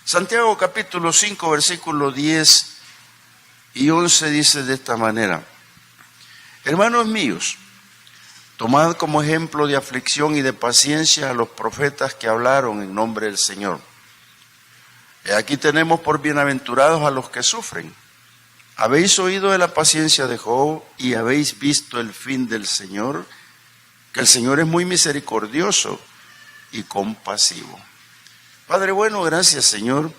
Santiago capítulo 5, versículos 10 y 11 dice de esta manera: Hermanos míos, tomad como ejemplo de aflicción y de paciencia a los profetas que hablaron en nombre del Señor. Y aquí tenemos por bienaventurados a los que sufren. Habéis oído de la paciencia de Job y habéis visto el fin del Señor, que el Señor es muy misericordioso y compasivo. Padre bueno, gracias Señor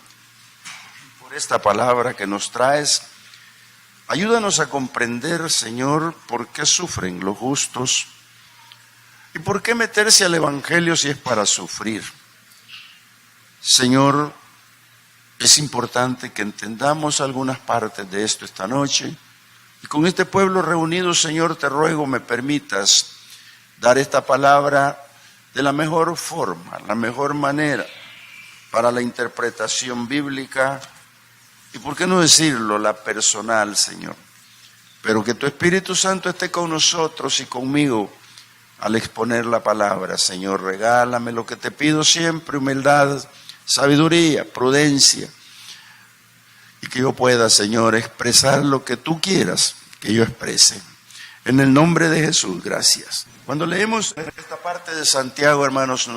por esta palabra que nos traes. Ayúdanos a comprender, Señor, por qué sufren los justos y por qué meterse al Evangelio si es para sufrir. Señor, es importante que entendamos algunas partes de esto esta noche. Y con este pueblo reunido, Señor, te ruego me permitas dar esta palabra de la mejor forma, la mejor manera para la interpretación bíblica y, por qué no decirlo, la personal, Señor. Pero que tu Espíritu Santo esté con nosotros y conmigo al exponer la palabra. Señor, regálame lo que te pido siempre: humildad, sabiduría, prudencia, y que yo pueda, Señor, expresar lo que tú quieras que yo exprese. En el nombre de Jesús, gracias. Cuando leemos esta parte de Santiago, hermanos,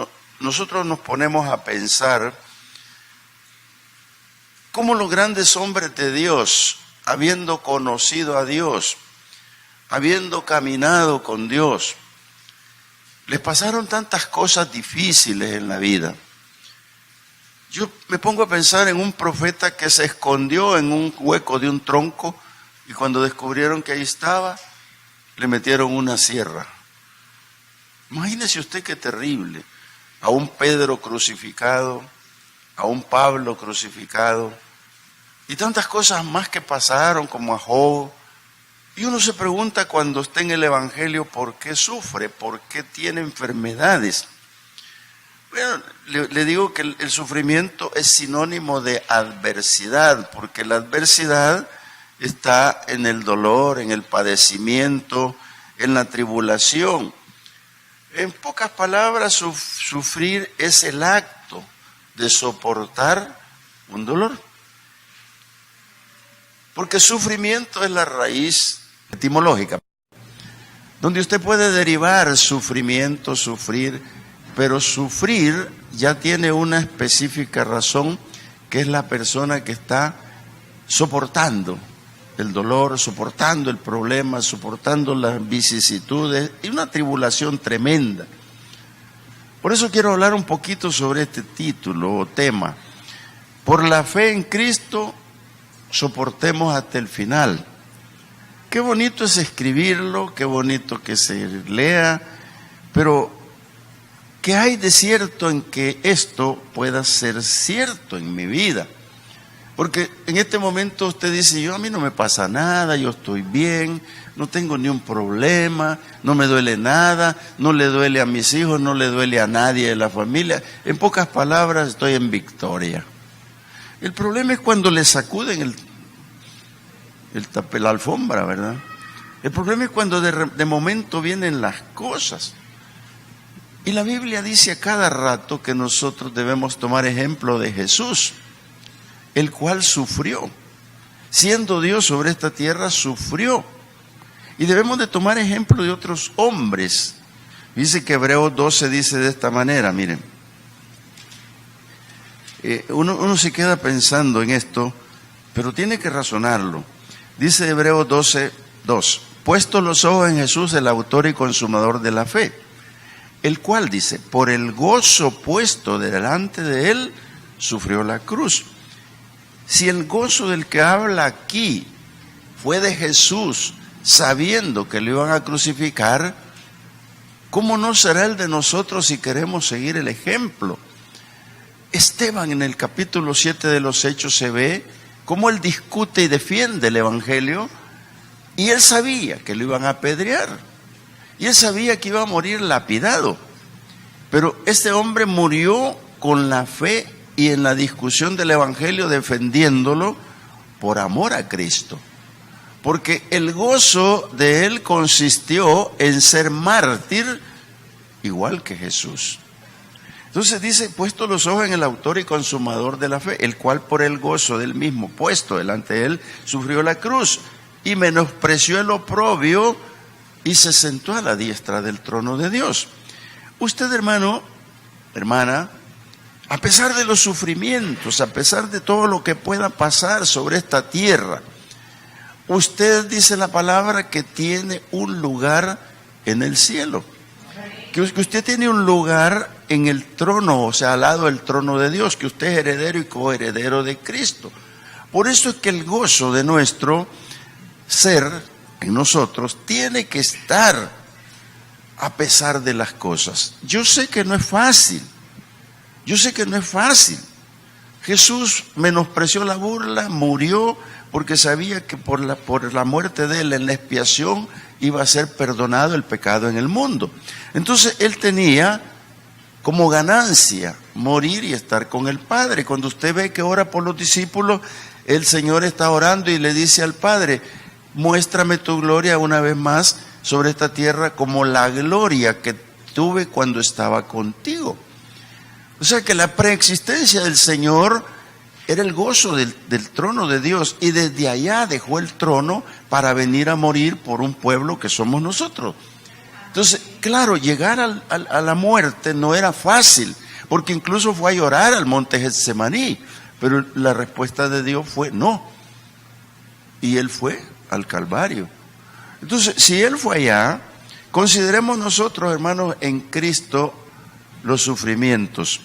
nosotros nos ponemos a pensar cómo los grandes hombres de Dios, habiendo conocido a Dios, habiendo caminado con Dios, les pasaron tantas cosas difíciles en la vida. Yo me pongo a pensar en un profeta que se escondió en un hueco de un tronco y cuando descubrieron que ahí estaba, le metieron una sierra. Imagínese usted qué terrible. A un Pedro crucificado, a un Pablo crucificado y tantas cosas más que pasaron, como a Job. Y uno se pregunta cuando está en el Evangelio por qué sufre, por qué tiene enfermedades. Bueno, le digo que el sufrimiento es sinónimo de adversidad, porque la adversidad está en el dolor, en el padecimiento, en la tribulación. En pocas palabras, sufrir es el acto de soportar un dolor. Porque sufrimiento es la raíz etimológica, donde usted puede derivar sufrimiento, sufrir, pero sufrir ya tiene una específica razón, que es la persona que está soportando el dolor, soportando el problema, soportando las vicisitudes y una tribulación tremenda. Por eso quiero hablar un poquito sobre este título o tema: por la fe en Cristo, soportemos hasta el final. Qué bonito es escribirlo, qué bonito que se lea, pero ¿qué hay de cierto en que esto pueda ser cierto en mi vida? Porque en este momento usted dice: a mí no me pasa nada, yo estoy bien, no tengo ni un problema, no me duele nada, no le duele a mis hijos, no le duele a nadie de la familia. En pocas palabras, estoy en victoria. El problema es cuando le sacuden la alfombra, ¿verdad? El problema es cuando de momento vienen las cosas. Y la Biblia dice a cada rato que nosotros debemos tomar ejemplo de Jesús, el cual sufrió. Siendo Dios sobre esta tierra, sufrió. Y debemos de tomar ejemplo de otros hombres. Dice que Hebreos 12 dice de esta manera, miren. Uno se queda pensando en esto, pero tiene que razonarlo. Dice Hebreos 12, 2: puestos los ojos en Jesús, el autor y consumador de la fe, el cual, dice, por el gozo puesto delante de él, sufrió la cruz. Si el gozo del que habla aquí fue de Jesús, sabiendo que lo iban a crucificar, ¿cómo no será el de nosotros si queremos seguir el ejemplo? Esteban, en el capítulo 7 de los Hechos, se ve cómo él discute y defiende el Evangelio, y él sabía que lo iban a apedrear, y él sabía que iba a morir lapidado, pero este hombre murió con la fe y en la discusión del Evangelio, defendiéndolo por amor a Cristo, porque el gozo de él consistió en ser mártir igual que Jesús. Entonces dice, puesto los ojos en el autor y consumador de la fe, el cual por el gozo del mismo puesto delante de él, sufrió la cruz y menospreció el oprobio y se sentó a la diestra del trono de Dios. Usted, hermano, hermana, a pesar de los sufrimientos, a pesar de todo lo que pueda pasar sobre esta tierra, usted, dice la palabra, que tiene un lugar en el cielo. Que usted tiene un lugar en el trono, o sea, al lado del trono de Dios, que usted es heredero y coheredero de Cristo. Por eso es que el gozo de nuestro ser en nosotros tiene que estar a pesar de las cosas. Yo sé que no es fácil, Jesús menospreció la burla, murió porque sabía que por la muerte de él en la expiación iba a ser perdonado el pecado en el mundo. Entonces él tenía como ganancia morir y estar con el Padre. Cuando usted ve que ora por los discípulos, el Señor está orando y le dice al Padre, muéstrame tu gloria una vez más sobre esta tierra como la gloria que tuve cuando estaba contigo. O sea que la preexistencia del Señor era el gozo del trono de Dios, y desde allá dejó el trono para venir a morir por un pueblo que somos nosotros. Entonces, claro, llegar a la muerte no era fácil, porque incluso fue a llorar al monte Getsemaní, pero la respuesta de Dios fue no, y él fue al Calvario. Entonces, si él fue allá, consideremos nosotros, hermanos, en Cristo los sufrimientos.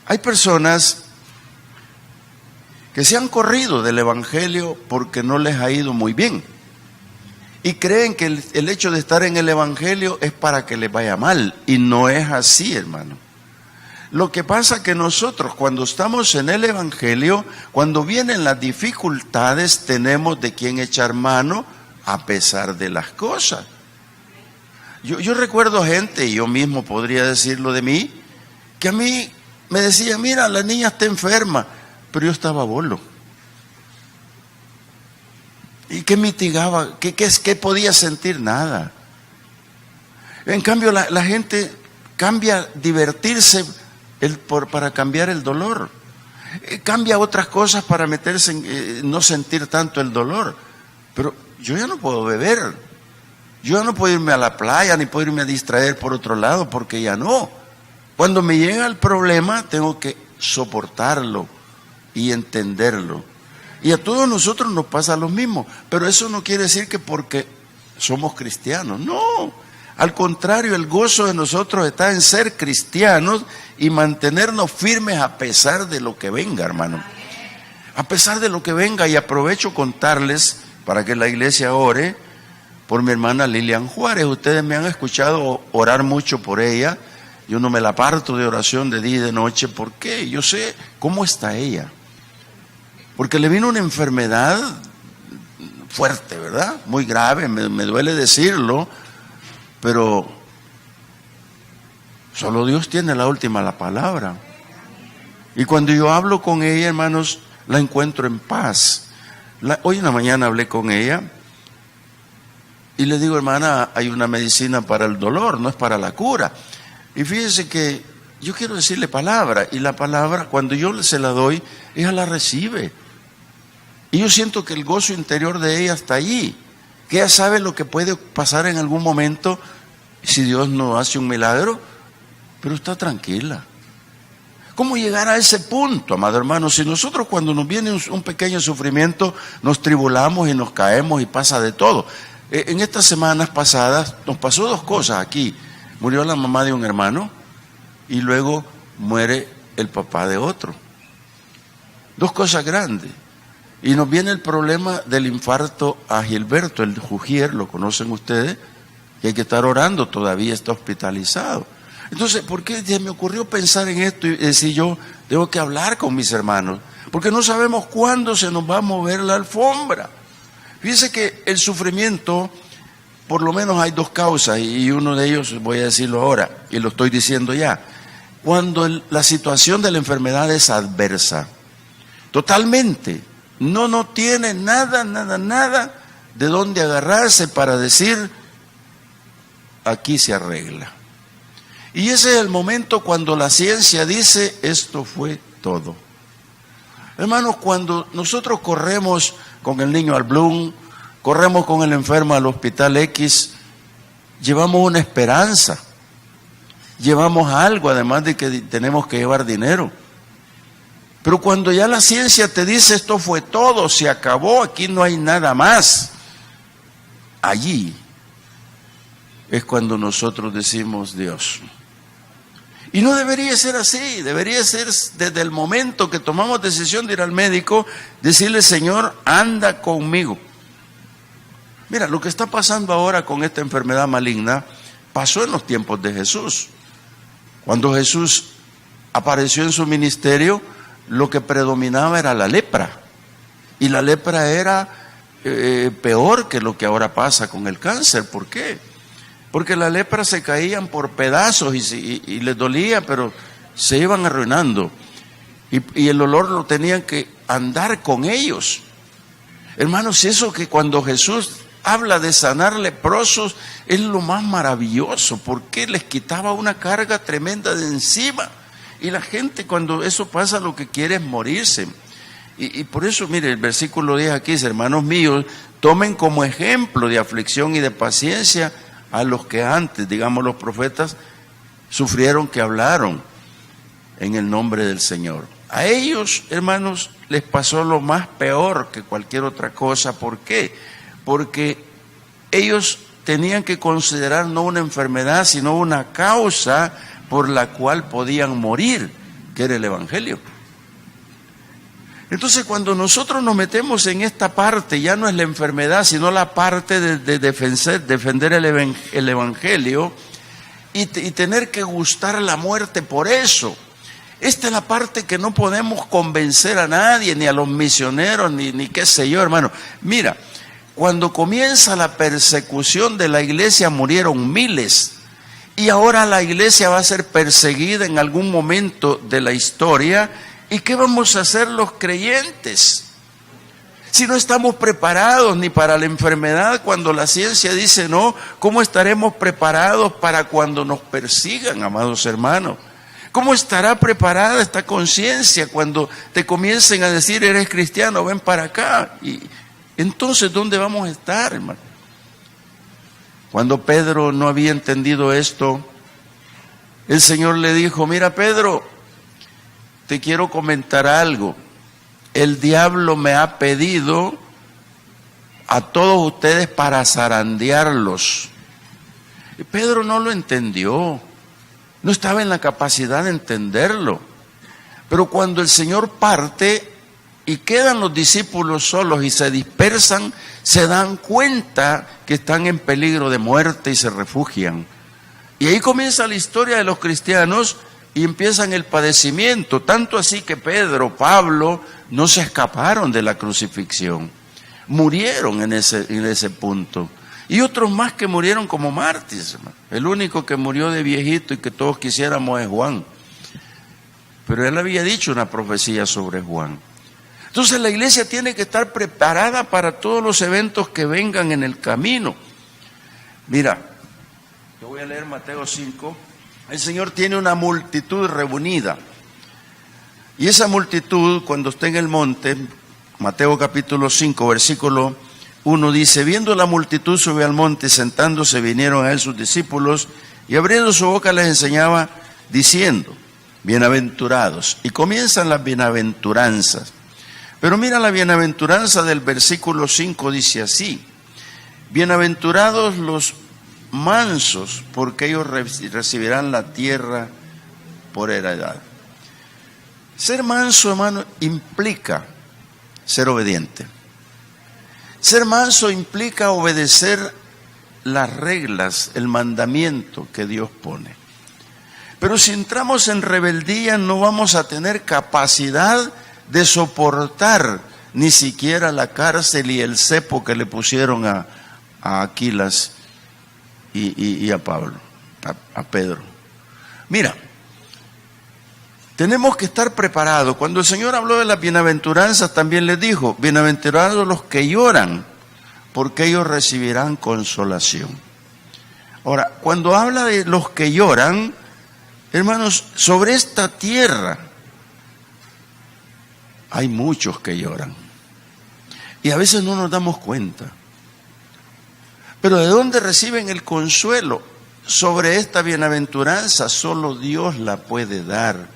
Hay personas que se han corrido del Evangelio porque no les ha ido muy bien. Y creen que el hecho de estar en el Evangelio es para que les vaya mal. Y no es así, hermano. Lo que pasa es que nosotros, cuando estamos en el Evangelio, cuando vienen las dificultades, tenemos de quién echar mano a pesar de las cosas. Yo recuerdo gente, y yo mismo podría decirlo de mí, que a mí me decía, mira, la niña está enferma, pero yo estaba bolo. ¿Y qué mitigaba? ¿Qué podía sentir? Nada. En cambio, la gente cambia divertirse para cambiar el dolor. Cambia otras cosas para meterse en no sentir tanto el dolor. Pero yo ya no puedo beber. Yo ya no puedo irme a la playa, ni puedo irme a distraer por otro lado, porque ya no. Cuando me llega el problema, tengo que soportarlo y entenderlo. Y a todos nosotros nos pasa lo mismo, pero eso no quiere decir que porque somos cristianos, no. Al contrario, el gozo de nosotros está en ser cristianos y mantenernos firmes a pesar de lo que venga, hermano. A pesar de lo que venga, y aprovecho contarles para que la iglesia ore por mi hermana Lilian Juárez. Ustedes me han escuchado orar mucho por ella. Yo no me la aparto de oración de día y de noche. ¿Por qué? Yo sé cómo está ella. Porque le vino una enfermedad fuerte, ¿verdad? Muy grave, me duele decirlo, pero solo Dios tiene la última palabra. Y cuando yo hablo con ella, hermanos, la encuentro en paz. Hoy en la mañana hablé con ella y le digo, hermana, hay una medicina para el dolor, no es para la cura. Y fíjese que yo quiero decirle palabra, y la palabra, cuando yo se la doy, ella la recibe. Y yo siento que el gozo interior de ella está allí, que ella sabe lo que puede pasar en algún momento si Dios no hace un milagro, pero está tranquila. ¿Cómo llegar a ese punto, amado hermano? Si nosotros cuando nos viene un pequeño sufrimiento, nos tribulamos y nos caemos y pasa de todo. En estas semanas pasadas nos pasó dos cosas aquí. Murió la mamá de un hermano y luego muere el papá de otro. Dos cosas grandes. Y nos viene el problema del infarto a Gilberto, el Jujier, lo conocen ustedes, que hay que estar orando, todavía está hospitalizado. Entonces, ¿por qué se me ocurrió pensar en esto y decir yo, tengo que hablar con mis hermanos? Porque no sabemos cuándo se nos va a mover la alfombra. Fíjense que el sufrimiento, por lo menos hay dos causas, y uno de ellos voy a decirlo ahora, y lo estoy diciendo ya. Cuando la situación de la enfermedad es adversa, totalmente, no tiene nada de dónde agarrarse para decir, aquí se arregla. Y ese es el momento cuando la ciencia dice, esto fue todo. Hermanos, cuando nosotros corremos con el niño al Bloom, corremos con el enfermo al hospital X, llevamos una esperanza, llevamos algo, además de que tenemos que llevar dinero. Pero cuando ya la ciencia te dice, esto fue todo, se acabó, aquí no hay nada más, allí es cuando nosotros decimos, Dios. Y no debería ser así, debería ser desde el momento que tomamos decisión de ir al médico, decirle, Señor, anda conmigo. Mira, lo que está pasando ahora con esta enfermedad maligna, pasó en los tiempos de Jesús. Cuando Jesús apareció en su ministerio, lo que predominaba era la lepra. Y la lepra era peor que lo que ahora pasa con el cáncer. ¿Por qué? Porque la lepra se caían por pedazos y les dolía, pero se iban arruinando. Y el olor lo tenían que andar con ellos. Hermanos, eso que cuando Jesús habla de sanar leprosos es lo más maravilloso, porque les quitaba una carga tremenda de encima. Y la gente cuando eso pasa lo que quiere es morirse. Y por eso, mire, el versículo 10 aquí dice, hermanos míos, tomen como ejemplo de aflicción y de paciencia a los que antes, digamos los profetas, sufrieron que hablaron en el nombre del Señor. A ellos, hermanos, les pasó lo más peor que cualquier otra cosa. ¿Por qué? Porque ellos tenían que considerar no una enfermedad, sino una causa por la cual podían morir, que era el Evangelio. Entonces, cuando nosotros nos metemos en esta parte, ya no es la enfermedad, sino la parte de defender el Evangelio y tener que gustar la muerte por eso. Esta es la parte que no podemos convencer a nadie, ni a los misioneros, ni qué sé yo, hermano. Mira, cuando comienza la persecución de la iglesia murieron miles. Y ahora la iglesia va a ser perseguida en algún momento de la historia. ¿Y qué vamos a hacer los creyentes? Si no estamos preparados ni para la enfermedad, cuando la ciencia dice no, ¿cómo estaremos preparados para cuando nos persigan, amados hermanos? ¿Cómo estará preparada esta conciencia cuando te comiencen a decir, eres cristiano, ven para acá? Y entonces, ¿dónde vamos a estar, hermano? Cuando Pedro no había entendido esto, el Señor le dijo, mira Pedro, te quiero comentar algo. El diablo me ha pedido a todos ustedes para zarandearlos. Y Pedro no lo entendió, no estaba en la capacidad de entenderlo. Pero cuando el Señor parte y quedan los discípulos solos y se dispersan, se dan cuenta que están en peligro de muerte y se refugian. Y ahí comienza la historia de los cristianos y empiezan el padecimiento, tanto así que Pedro, Pablo, no se escaparon de la crucifixión, murieron en ese punto. Y otros más que murieron como mártires. El único que murió de viejito y que todos quisiéramos es Juan. Pero él había dicho una profecía sobre Juan. Entonces la iglesia tiene que estar preparada para todos los eventos que vengan en el camino. Mira, yo voy a leer Mateo 5. El Señor tiene una multitud reunida. Y esa multitud, cuando está en el monte, Mateo capítulo 5, versículo 1 dice, viendo la multitud subió al monte, sentándose vinieron a él sus discípulos, y abriendo su boca les enseñaba, diciendo, bienaventurados. Y comienzan las bienaventuranzas. Pero mira la bienaventuranza del versículo 5, dice así, bienaventurados los mansos, porque ellos recibirán la tierra por heredad. Ser manso, hermano, implica ser obediente. Ser manso implica obedecer las reglas, el mandamiento que Dios pone. Pero si entramos en rebeldía no vamos a tener capacidad de soportar ni siquiera la cárcel y el cepo que le pusieron a Aquilas y a Pablo, a Pedro. Mira, tenemos que estar preparados. Cuando el Señor habló de las bienaventuranzas, también les dijo, bienaventurados los que lloran, porque ellos recibirán consolación. Ahora, cuando habla de los que lloran, Hermanos, sobre esta tierra hay muchos que lloran. Y a veces no nos damos cuenta. Pero ¿de dónde reciben el consuelo? Sobre esta bienaventuranza solo Dios la puede dar.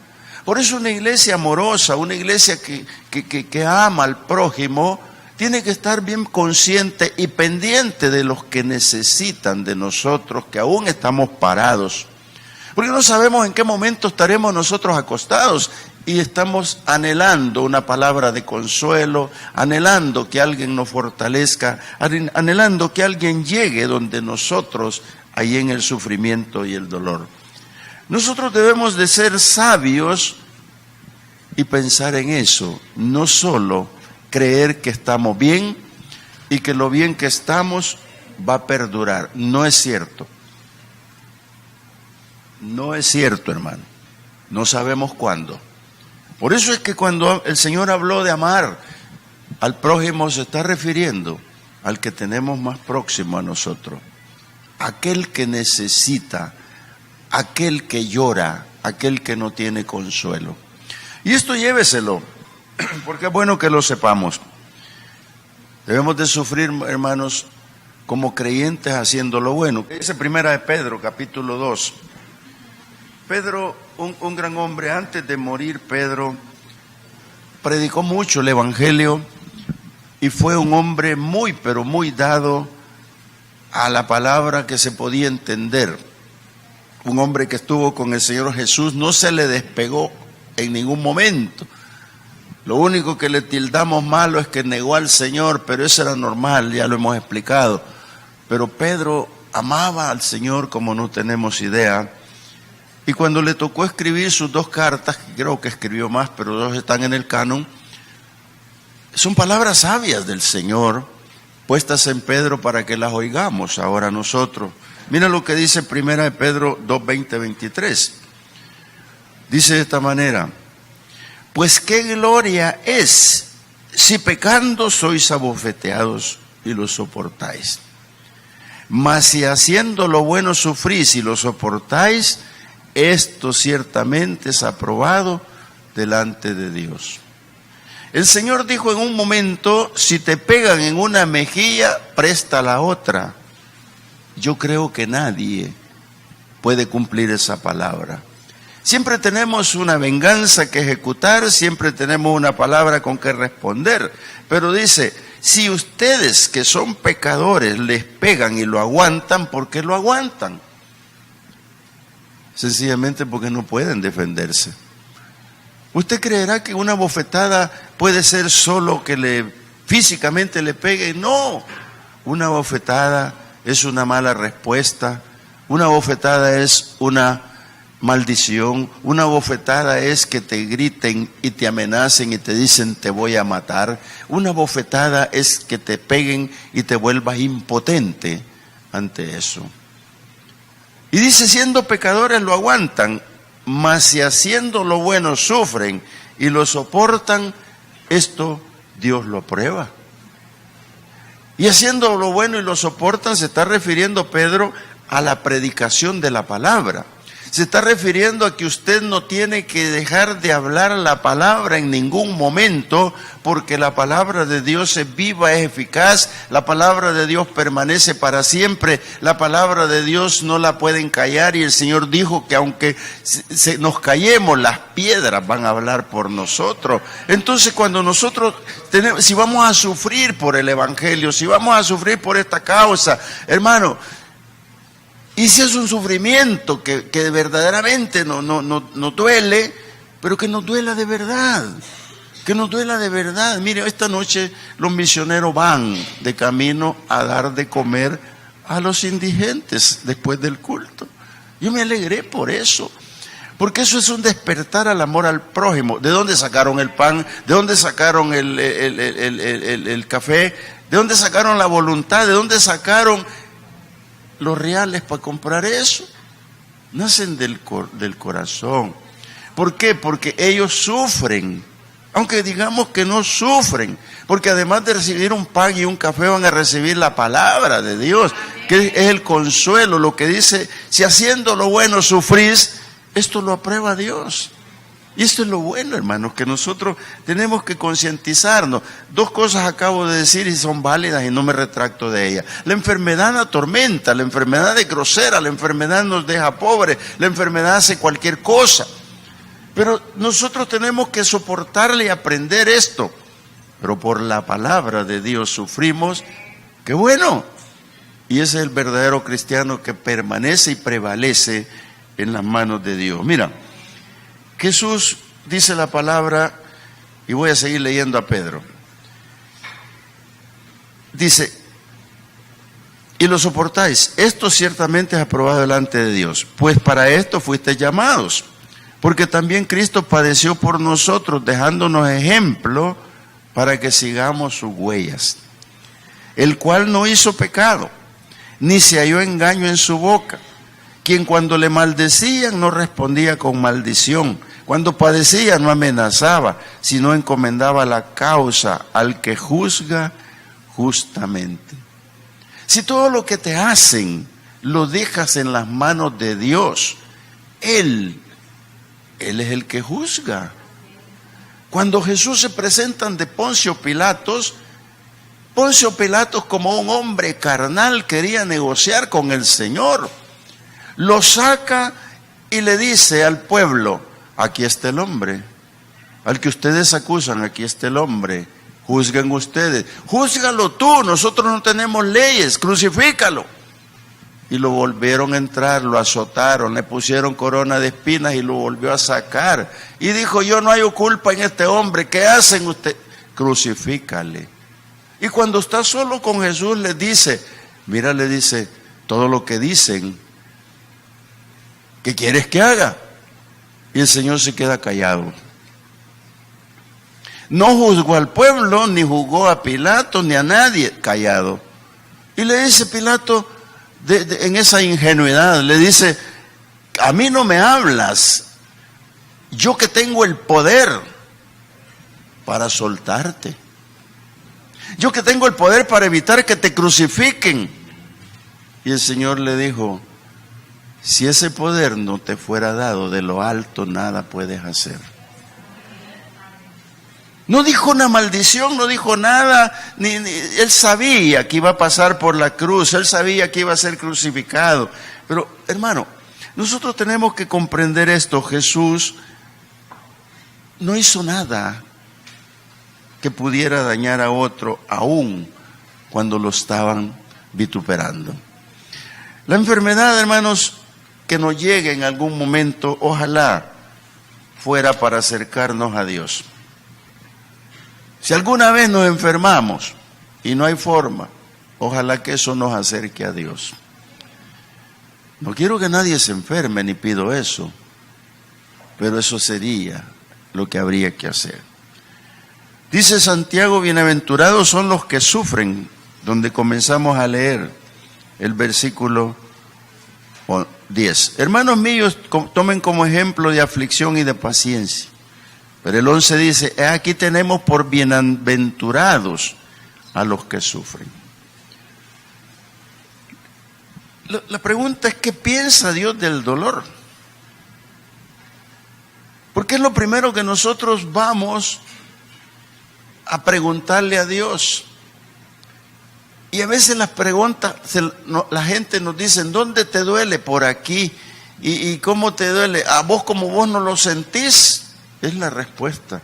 Por eso una iglesia amorosa, una iglesia que ama al prójimo, tiene que estar bien consciente y pendiente de los que necesitan de nosotros, que aún estamos parados. Porque no sabemos en qué momento estaremos nosotros acostados y estamos anhelando una palabra de consuelo, anhelando que alguien nos fortalezca, anhelando que alguien llegue donde nosotros, ahí en el sufrimiento y el dolor. Nosotros debemos de ser sabios y pensar en eso, no solo creer que estamos bien y que lo bien que estamos va a perdurar. No es cierto. No es cierto, hermano. No sabemos cuándo. Por eso es que cuando el Señor habló de amar al prójimo, se está refiriendo al que tenemos más próximo a nosotros. Aquel que necesita, aquel que llora, aquel que no tiene consuelo. Y esto lléveselo, porque es bueno que lo sepamos. Debemos de sufrir, hermanos, como creyentes haciendo lo bueno. Dice Primera de Pedro, capítulo 2. Pedro, un gran hombre, antes de morir, Pedro predicó mucho el Evangelio y fue un hombre muy, pero muy dado a la palabra que se podía entender. Un hombre que estuvo con el Señor Jesús, no se le despegó en ningún momento. Lo único que le tildamos malo es que negó al Señor, pero eso era normal, ya lo hemos explicado. Pero Pedro amaba al Señor como no tenemos idea. Y cuando le tocó escribir sus 2 cartas, que creo que escribió más, pero 2 están en el canon, son palabras sabias del Señor, puestas en Pedro para que las oigamos ahora nosotros. Mira lo que dice Primera de Pedro 2, 20, 23. Dice de esta manera: pues qué gloria es si pecando sois abofeteados y lo soportáis. Mas si haciendo lo bueno sufrís y lo soportáis, esto ciertamente es aprobado delante de Dios. El Señor dijo en un momento: si te pegan en una mejilla, presta la otra. Yo creo que nadie puede cumplir esa palabra. Siempre tenemos una venganza que ejecutar, siempre tenemos una palabra con que responder. Pero dice, si ustedes que son pecadores les pegan y lo aguantan, ¿por qué lo aguantan? Sencillamente porque no pueden defenderse. ¿Usted creerá que una bofetada puede ser solo que físicamente le pegue? No, una bofetada es una mala respuesta, una bofetada es una maldición, una bofetada es que te griten y te amenacen y te dicen te voy a matar, una bofetada es que te peguen y te vuelvas impotente ante eso. Y dice, siendo pecadores lo aguantan, mas si haciendo lo bueno sufren y lo soportan, esto Dios lo aprueba. Y haciendo lo bueno y lo soportan, se está refiriendo Pedro a la predicación de la palabra. Se está refiriendo a que usted no tiene que dejar de hablar la palabra en ningún momento, porque la palabra de Dios es viva, es eficaz, la palabra de Dios permanece para siempre, la palabra de Dios no la pueden callar, y el Señor dijo que aunque nos callemos, las piedras van a hablar por nosotros. Entonces cuando nosotros si vamos a sufrir por el Evangelio, si vamos a sufrir por esta causa, hermano, y si es un sufrimiento que verdaderamente no duele, pero que nos duela de verdad, que nos duela de verdad. Mire, esta noche los misioneros van de camino a dar de comer a los indigentes después del culto. Yo me alegré por eso, porque eso es un despertar al amor al prójimo. ¿De dónde sacaron el pan? ¿De dónde sacaron el café? ¿De dónde sacaron la voluntad? ¿De dónde sacaron los reales para comprar eso? Nacen del corazón. ¿Por qué? Porque ellos sufren, aunque digamos que no sufren, porque además de recibir un pan y un café van a recibir la palabra de Dios, que es el consuelo. Lo que dice, si haciendo lo bueno sufrís, Esto lo aprueba Dios. Y esto es lo bueno, hermanos, que nosotros tenemos que concientizarnos. Dos cosas acabo de decir y son válidas y no me retracto de ellas. La enfermedad atormenta, la enfermedad es grosera, la enfermedad nos deja pobres, la enfermedad hace cualquier cosa. Pero nosotros tenemos que soportarle y aprender esto. Pero por la palabra de Dios sufrimos, ¡qué bueno! Y ese es el verdadero cristiano que permanece y prevalece en las manos de Dios. Mira, Jesús dice la palabra, y voy a seguir leyendo a Pedro. Dice, y lo soportáis, esto ciertamente es aprobado delante de Dios, pues para esto fuisteis llamados, porque también Cristo padeció por nosotros, dejándonos ejemplo para que sigamos sus huellas, el cual no hizo pecado, ni se halló engaño en su boca, quien cuando le maldecían no respondía con maldición, cuando padecía no amenazaba, sino encomendaba la causa al que juzga justamente. Si todo lo que te hacen lo dejas en las manos de Dios, Él es el que juzga. Cuando Jesús se presenta ante Poncio Pilatos como un hombre carnal quería negociar con el Señor. Lo saca y le dice al pueblo, aquí está el hombre, al que ustedes acusan, aquí está el hombre, juzguen ustedes, júzgalo tú, nosotros no tenemos leyes, crucifícalo. Y lo volvieron a entrar, lo azotaron, le pusieron corona de espinas y lo volvió a sacar. Y dijo, yo no hay culpa en este hombre, ¿qué hacen ustedes? Crucifícale. Y cuando está solo con Jesús le dice, mira, le dice, todo lo que dicen, ¿qué quieres que haga? Y el Señor se queda callado. No juzgó al pueblo, ni juzgó a Pilato, ni a nadie, callado. Y le dice Pilato, en esa ingenuidad, le dice, a mí no me hablas, yo que tengo el poder para soltarte, yo que tengo el poder para evitar que te crucifiquen. Y el Señor le dijo, si ese poder no te fuera dado de lo alto, nada puedes hacer. No dijo una maldición, no dijo nada, él sabía que iba a pasar por la cruz, él sabía que iba a ser crucificado. Pero, hermano, nosotros tenemos que comprender esto. Jesús no hizo nada que pudiera dañar a otro, aún cuando lo estaban vituperando. La enfermedad, hermanos, que nos llegue en algún momento, ojalá fuera para acercarnos a Dios. Si alguna vez nos enfermamos y no hay forma, ojalá que eso nos acerque a Dios. No quiero que nadie se enferme, ni pido eso, pero eso sería lo que habría que hacer. Dice Santiago, bienaventurados son los que sufren, donde comenzamos a leer el versículo 10. Hermanos míos, tomen como ejemplo de aflicción y de paciencia. Pero el 11 dice, aquí tenemos por bienaventurados a los que sufren. La pregunta es, ¿qué piensa Dios del dolor? Porque es lo primero que nosotros vamos a preguntarle a Dios. Y a veces las preguntas, la gente nos dice, ¿dónde te duele? Por aquí. ¿Y cómo te duele? ¿A vos como vos no lo sentís? Es la respuesta.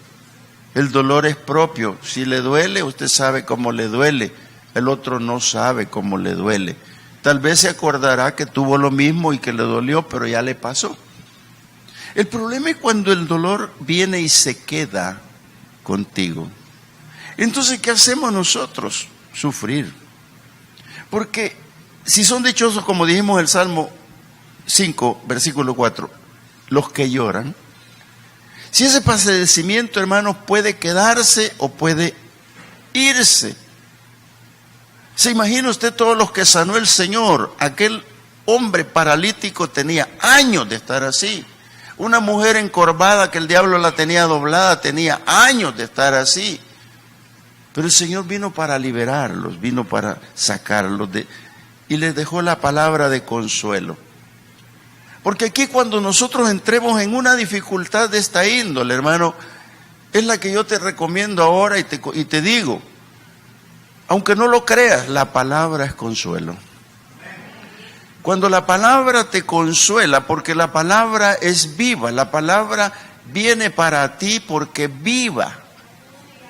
El dolor es propio. Si le duele, usted sabe cómo le duele. El otro no sabe cómo le duele. Tal vez se acordará que tuvo lo mismo y que le dolió, pero ya le pasó. El problema es cuando el dolor viene y se queda contigo. Entonces, ¿qué hacemos nosotros? Sufrir. Porque si son dichosos, como dijimos en el Salmo 5, versículo 4, los que lloran, si ese padecimiento, hermanos, puede quedarse o puede irse. ¿Se imagina usted todos los que sanó el Señor? Aquel hombre paralítico tenía años de estar así. Una mujer encorvada que el diablo la tenía doblada tenía años de estar así. Pero el Señor vino para liberarlos, vino para sacarlos y les dejó la palabra de consuelo. Porque aquí cuando nosotros entremos en una dificultad de esta índole, hermano, es la que yo te recomiendo ahora y te digo, aunque no lo creas, la palabra es consuelo. Cuando la palabra te consuela, porque la palabra es viva, la palabra viene para ti porque viva.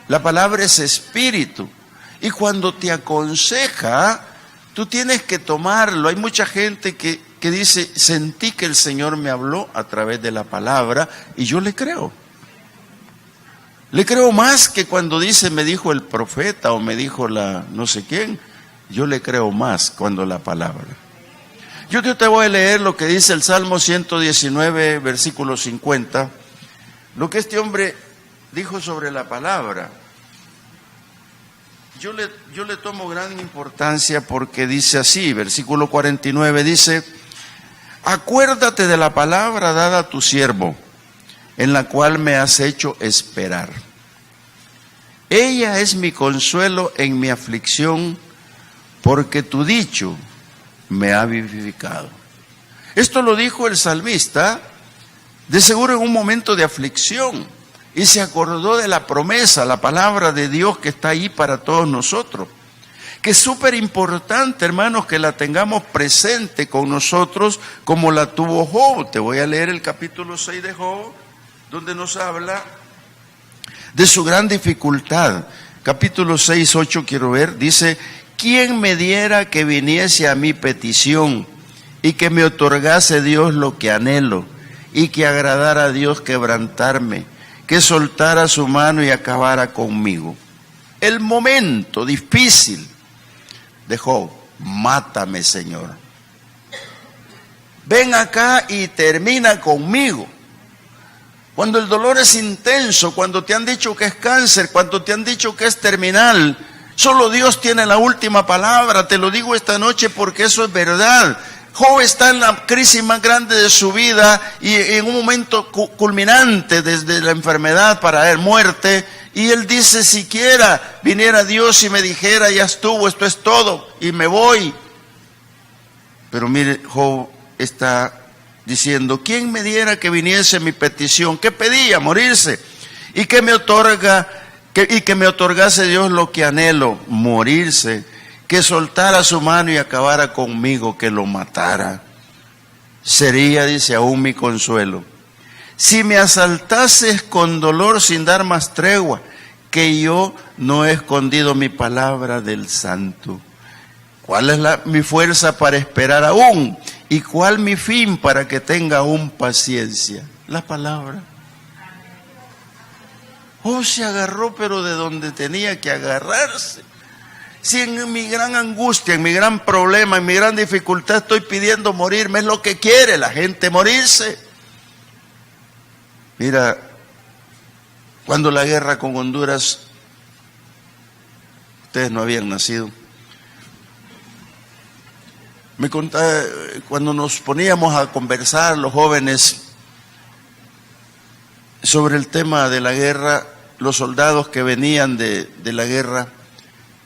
La palabra es espíritu. Y cuando te aconseja, tú tienes que tomarlo. Hay mucha gente que dice, sentí que el Señor me habló a través de la palabra y yo le creo. Le creo más que cuando dice, me dijo el profeta o me dijo la no sé quién. Yo le creo más cuando la palabra. Yo te voy a leer lo que dice el Salmo 119, versículo 50. Lo que este hombre dijo sobre la palabra. Yo le tomo gran importancia porque dice así, versículo 49, dice, acuérdate de la palabra dada a tu siervo, en la cual me has hecho esperar. Ella es mi consuelo en mi aflicción, porque tu dicho me ha vivificado. Esto lo dijo el salmista, de seguro en un momento de aflicción, y se acordó de la promesa, la palabra de Dios que está ahí para todos nosotros. Que es súper importante, hermanos, que la tengamos presente con nosotros como la tuvo Job. Te voy a leer el capítulo 6 de Job, donde nos habla de su gran dificultad. Capítulo 6, 8 quiero ver, dice, ¿quién me diera que viniese a mi petición y que me otorgase Dios lo que anhelo y que agradara a Dios quebrantarme, que soltara su mano y acabara conmigo? El momento difícil de Job, mátame, Señor. Ven acá y termina conmigo. Cuando el dolor es intenso, cuando te han dicho que es cáncer, cuando te han dicho que es terminal, solo Dios tiene la última palabra. Te lo digo esta noche porque eso es verdad. Job está en la crisis más grande de su vida y en un momento culminante desde la enfermedad para él, muerte, y él dice, siquiera viniera Dios y me dijera, ya estuvo, esto es todo, y me voy. Pero mire, Job está diciendo, ¿quién me diera que viniese mi petición? ¿Qué pedía? Morirse. Y que me otorgase Dios lo que anhelo, morirse. Que soltara su mano y acabara conmigo, que lo matara. Sería, dice, aún mi consuelo. Si me asaltases con dolor sin dar más tregua, que yo no he escondido mi palabra del Santo. ¿Cuál es mi fuerza para esperar aún? ¿Y cuál mi fin para que tenga aún paciencia? La palabra. Se agarró, pero de donde tenía que agarrarse. Si en mi gran angustia, en mi gran problema, en mi gran dificultad estoy pidiendo morirme, es lo que quiere la gente, morirse. Mira, cuando la guerra con Honduras, ustedes no habían nacido. Me contaba, cuando nos poníamos a conversar los jóvenes sobre el tema de la guerra, los soldados que venían de la guerra,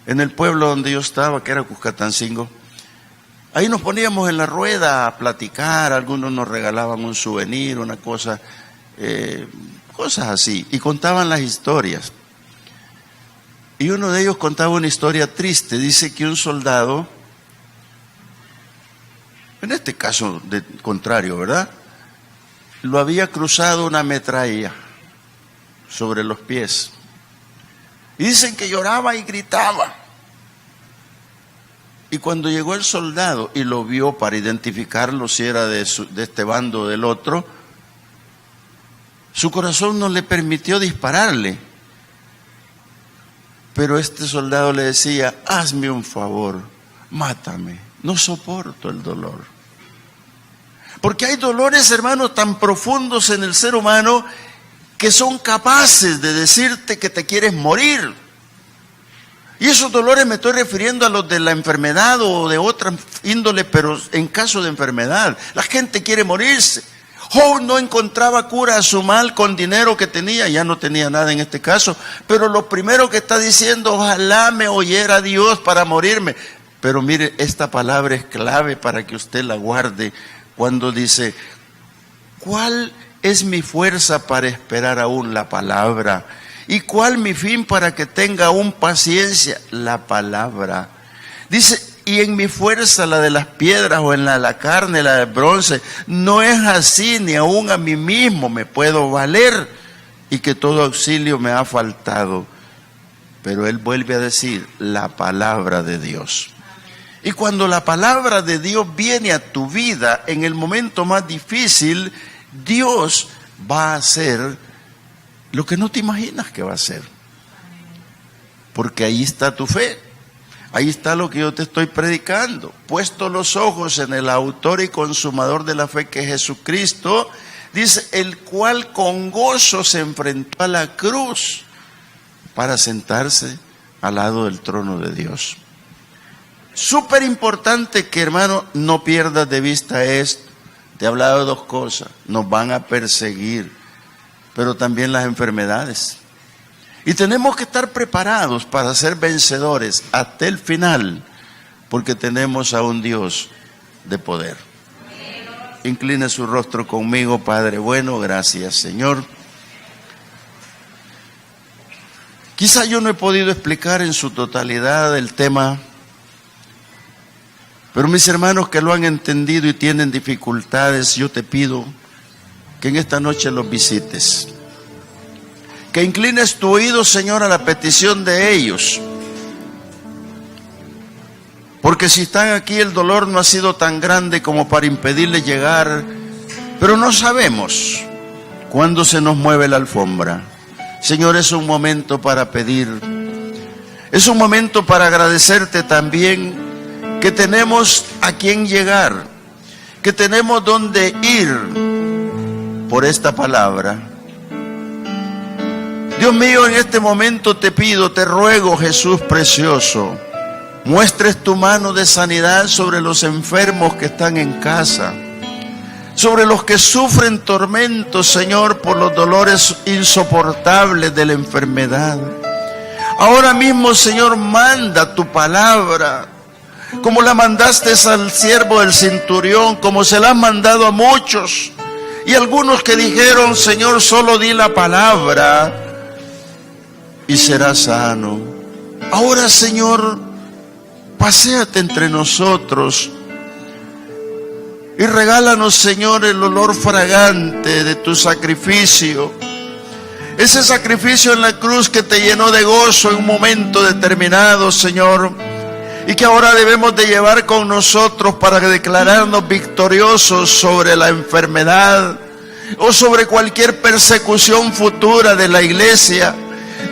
en el pueblo donde yo estaba, que era Cuscatancingo, ahí nos poníamos en la rueda a platicar, algunos nos regalaban un souvenir, una cosa, cosas así, y contaban las historias. Y uno de ellos contaba una historia triste, dice que un soldado, en este caso contrario, ¿verdad?, lo había cruzado una metralla sobre los pies. Y dicen que lloraba y gritaba. Y cuando llegó el soldado y lo vio para identificarlo si era de este bando o del otro, su corazón no le permitió dispararle. Pero este soldado le decía, hazme un favor, mátame, no soporto el dolor. Porque hay dolores, hermanos, tan profundos en el ser humano que son capaces de decirte que te quieres morir. Y esos dolores me estoy refiriendo a los de la enfermedad o de otra índole, pero en caso de enfermedad, la gente quiere morirse. Job no encontraba cura a su mal con dinero que tenía, ya no tenía nada en este caso, pero lo primero que está diciendo, ojalá me oyera Dios para morirme. Pero mire, esta palabra es clave para que usted la guarde cuando dice, ¿cuál es mi fuerza para esperar aún la palabra? ¿Y cuál mi fin para que tenga aún paciencia? La palabra. Dice, y en mi fuerza, la de las piedras, o en la carne, la del bronce, no es así, ni aún a mí mismo me puedo valer, y que todo auxilio me ha faltado. Pero él vuelve a decir, la palabra de Dios. Y cuando la palabra de Dios viene a tu vida en el momento más difícil, Dios va a hacer lo que no te imaginas que va a hacer. Porque ahí está tu fe. Ahí está lo que yo te estoy predicando. Puesto los ojos en el autor y consumador de la fe, que es Jesucristo, dice, el cual con gozo se enfrentó a la cruz para sentarse al lado del trono de Dios. Súper importante que, hermano, no pierdas de vista esto. Te he hablado de dos cosas. Nos van a perseguir, pero también las enfermedades. Y tenemos que estar preparados para ser vencedores hasta el final, porque tenemos a un Dios de poder. Incline su rostro conmigo, Padre bueno, gracias, Señor. Quizá yo no he podido explicar en su totalidad el tema, pero mis hermanos que lo han entendido y tienen dificultades, yo te pido que en esta noche los visites. Que inclines tu oído, Señor, a la petición de ellos. Porque si están aquí, el dolor no ha sido tan grande como para impedirles llegar. Pero no sabemos cuándo se nos mueve la alfombra. Señor, es un momento para pedir. Es un momento para agradecerte también que tenemos a quien llegar, que tenemos dónde ir por esta palabra. Dios mío, en este momento te pido, te ruego, Jesús precioso, muestres tu mano de sanidad sobre los enfermos que están en casa, sobre los que sufren tormentos, Señor, por los dolores insoportables de la enfermedad. Ahora mismo, Señor, manda tu palabra, como la mandaste al siervo del centurión, como se la has mandado a muchos, y algunos que dijeron, Señor, solo di la palabra y será sano. Ahora, Señor, paséate entre nosotros y regálanos, Señor, el olor fragante de tu sacrificio. Ese sacrificio en la cruz que te llenó de gozo en un momento determinado, Señor, y que ahora debemos de llevar con nosotros para declararnos victoriosos sobre la enfermedad o sobre cualquier persecución futura de la iglesia.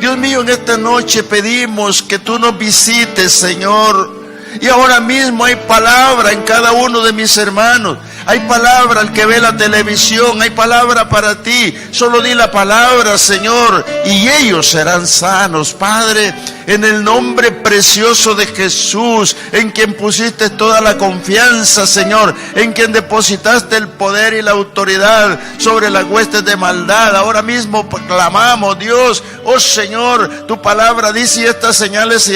Dios mío, en esta noche pedimos que tú nos visites, Señor. Y ahora mismo hay palabra en cada uno de mis hermanos. Hay palabra al que ve la televisión. Hay palabra para ti. Solo di la palabra, Señor, y ellos serán sanos. Padre, en el nombre precioso de Jesús, en quien pusiste toda la confianza, Señor, en quien depositaste el poder y la autoridad sobre las huestes de maldad. Ahora mismo clamamos, Dios, oh Señor, tu palabra dice, y estas señales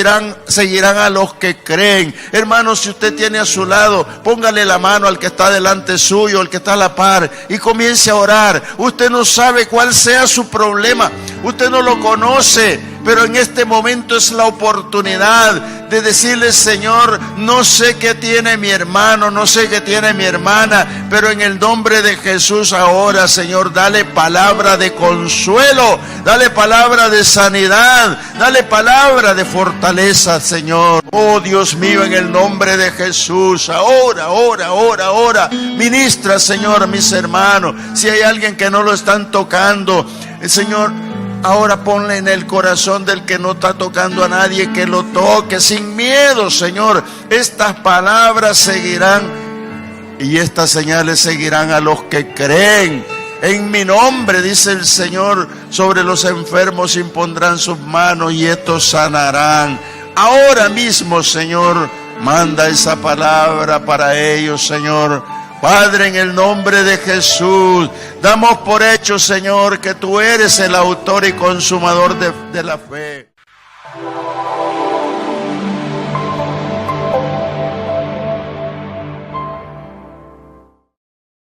seguirán a los que creen. Hermano, si usted tiene a su lado, póngale la mano al que está delante suyo, al que está a la par, y comience a orar. Usted no sabe cuál sea su problema, usted no lo conoce, pero en este momento es la oportunidad de decirle, Señor, no sé qué tiene mi hermano, no sé qué tiene mi hermana, pero en el nombre de Jesús ahora, Señor, dale palabra de consuelo, dale palabra de sanidad, dale palabra de fortaleza, Señor. Oh Dios mío, en el nombre de Jesús, ahora, ministra, Señor, a mis hermanos. Si hay alguien que no lo están tocando, Señor, ahora ponle en el corazón del que no está tocando a nadie, que lo toque sin miedo, Señor. Estas palabras seguirán y estas señales seguirán a los que creen. En mi nombre, dice el Señor, sobre los enfermos impondrán sus manos y estos sanarán. Ahora mismo, Señor, manda esa palabra para ellos, Señor. Padre, en el nombre de Jesús, damos por hecho, Señor, que tú eres el autor y consumador de la fe.